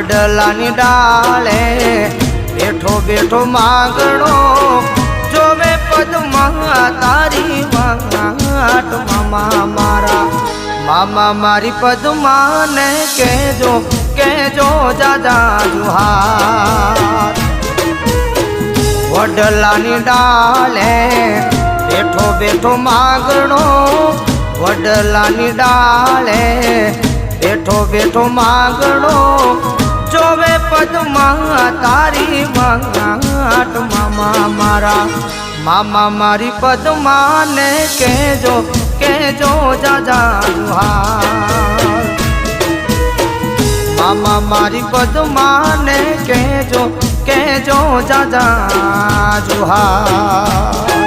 વડલાની ડાળે બેઠો બેઠો માગણો જોવે પદમાં તારી વાટ મામા મારા મામા મારી પદમાને કેજો કેજો જાજા જુહાર વડલાની ડાળે બેઠો બેઠો માગણો વડલાની ડાળે બેઠો બેઠો માગણો જોવે પદમાં તારી વાટ મામા મારા મામા મારી પદમાને કેજો કેજો જાજા જુહાર મામા મારી પદમાને કેજો કેજો જાજા જુહાર